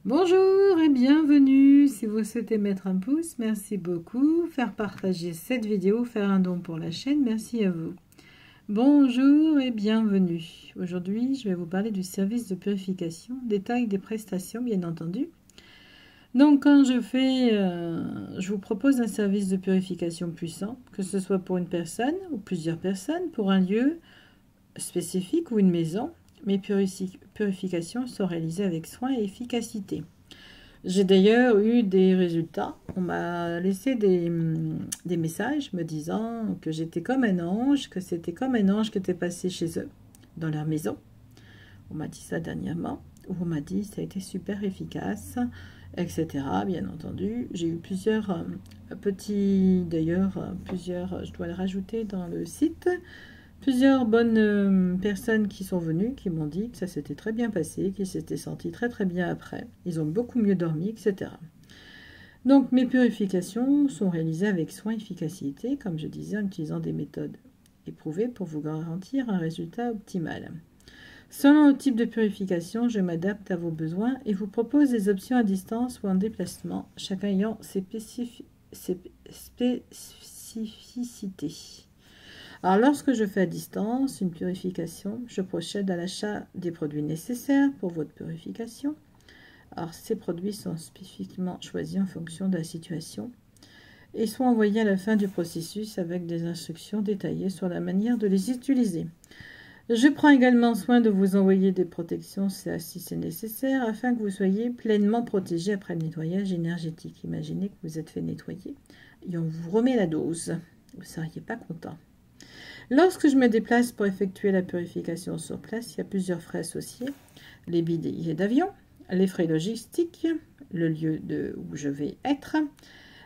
Bonjour et bienvenue. Si vous souhaitez mettre un pouce, merci beaucoup. Faire partager cette vidéo, faire un don pour la chaîne, merci à vous. Bonjour et bienvenue. Aujourd'hui, je vais vous parler du service de purification, détail des prestations bien entendu. Donc quand je vous propose un service de purification puissant, que ce soit pour une personne ou plusieurs personnes, pour un lieu spécifique ou une maison, mes purifications sont réalisées avec soin et efficacité. J'ai d'ailleurs eu des résultats. On m'a laissé des messages me disant que j'étais comme un ange, que c'était comme un ange qui était passé chez eux, dans leur maison. On m'a dit ça dernièrement, où on m'a dit ça a été super efficace, etc. Bien entendu, j'ai eu plusieurs je dois le rajouter dans le site, plusieurs bonnes personnes qui sont venues, qui m'ont dit que ça s'était très bien passé, qu'ils s'étaient sentis très très bien après. Ils ont beaucoup mieux dormi, etc. Donc mes purifications sont réalisées avec soin et efficacité, comme je disais, en utilisant des méthodes éprouvées pour vous garantir un résultat optimal. Selon le type de purification, je m'adapte à vos besoins et vous propose des options à distance ou en déplacement, chacun ayant ses spécificités. Alors, lorsque je fais à distance une purification, je procède à l'achat des produits nécessaires pour votre purification. Alors, ces produits sont spécifiquement choisis en fonction de la situation et sont envoyés à la fin du processus avec des instructions détaillées sur la manière de les utiliser. Je prends également soin de vous envoyer des protections si c'est nécessaire afin que vous soyez pleinement protégé après le nettoyage énergétique. Imaginez que vous êtes fait nettoyer et on vous remet la dose. Vous ne seriez pas content. Lorsque je me déplace pour effectuer la purification sur place, il y a plusieurs frais associés. Les billets d'avion, les frais logistiques, le lieu où je vais être,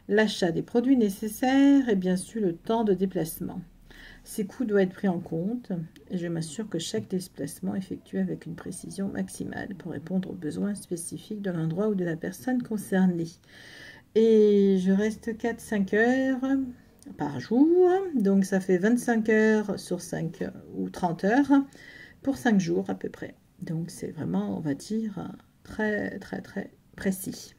l'achat des produits nécessaires et bien sûr le temps de déplacement. Ces coûts doivent être pris en compte et je m'assure que chaque déplacement est effectué avec une précision maximale pour répondre aux besoins spécifiques de l'endroit ou de la personne concernée. Et je reste 4-5 heures par jour, donc ça fait 25 heures sur 5 ou 30 heures pour 5 jours à peu près. Donc c'est vraiment, on va dire, très très très précis.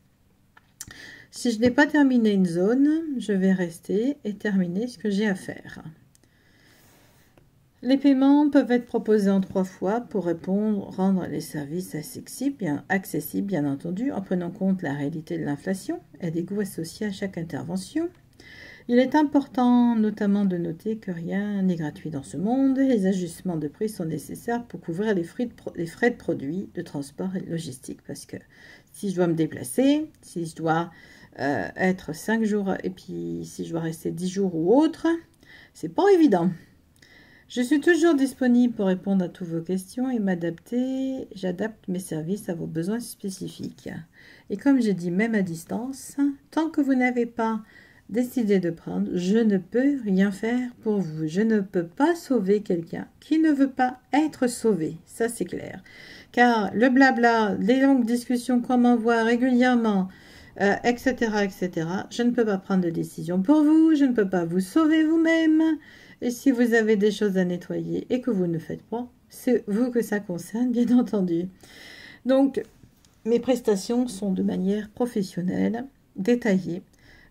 Si je n'ai pas terminé une zone, je vais rester et terminer ce que j'ai à faire. Les paiements peuvent être proposés en 3 fois pour rendre les services accessibles, bien entendu, en prenant en compte la réalité de l'inflation et des coûts associés à chaque intervention. Il est important notamment de noter que rien n'est gratuit dans ce monde. Les ajustements de prix sont nécessaires pour couvrir les frais de produits, de transport et de logistique. Parce que si je dois me déplacer, si je dois être 5 jours et puis si je dois rester 10 jours ou autre, c'est pas évident. Je suis toujours disponible pour répondre à toutes vos questions et j'adapte mes services à vos besoins spécifiques. Et comme j'ai dit, même à distance, tant que vous n'avez pas décidé de prendre, je ne peux rien faire pour vous. Je ne peux pas sauver quelqu'un qui ne veut pas être sauvé. Ça, c'est clair. Car le blabla, les longues discussions qu'on m'envoie régulièrement, etc., etc., je ne peux pas prendre de décision pour vous. Je ne peux pas vous sauver vous-même. Et si vous avez des choses à nettoyer et que vous ne faites pas, c'est vous que ça concerne, bien entendu. Donc, mes prestations sont de manière professionnelle, détaillée.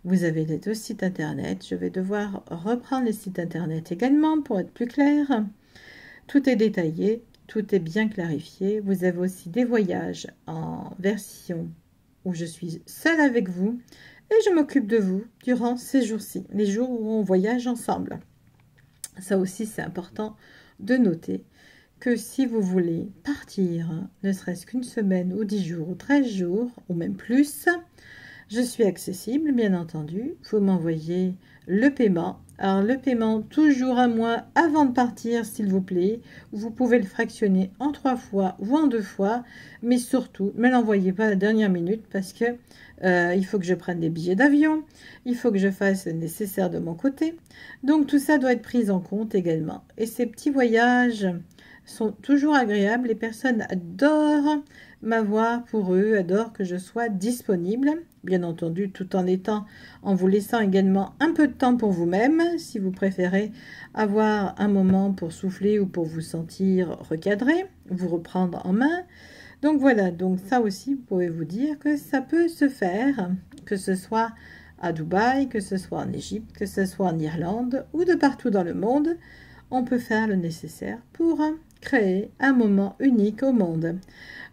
Vous avez les 2 sites internet. Je vais devoir reprendre les sites internet également pour être plus clair. Tout est détaillé, tout est bien clarifié. Vous avez aussi des voyages en version où je suis seule avec vous et je m'occupe de vous durant ces jours-ci, les jours où on voyage ensemble. Ça aussi, c'est important de noter que si vous voulez partir, ne serait-ce qu'une semaine ou 10 jours ou 13 jours, ou même plus, je suis accessible, bien entendu. Vous m'envoyez le paiement. Alors, le paiement, toujours un mois avant de partir, s'il vous plaît. Vous pouvez le fractionner en 3 fois ou en 2 fois. Mais surtout, ne me l'envoyez pas à la dernière minute parce que il faut que je prenne des billets d'avion. Il faut que je fasse le nécessaire de mon côté. Donc, tout ça doit être pris en compte également. Et ces petits voyages sont toujours agréables. Les personnes adorent m'avoir pour eux, adorent que je sois disponible. Bien entendu, tout en vous laissant également un peu de temps pour vous-même, si vous préférez avoir un moment pour souffler ou pour vous sentir recadré, vous reprendre en main. Donc voilà, donc ça aussi, vous pouvez vous dire que ça peut se faire, que ce soit à Dubaï, que ce soit en Égypte, que ce soit en Irlande ou de partout dans le monde, on peut faire le nécessaire pour créer un moment unique au monde.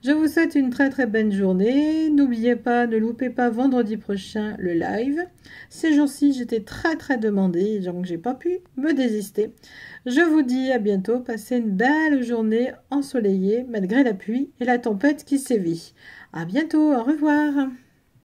Je vous souhaite une très très bonne journée. N'oubliez pas, ne loupez pas vendredi prochain le live. Ces jours-ci, j'étais très très demandée, donc j'ai pas pu me désister. Je vous dis à bientôt. Passez une belle journée ensoleillée malgré la pluie et la tempête qui sévit. À bientôt, au revoir.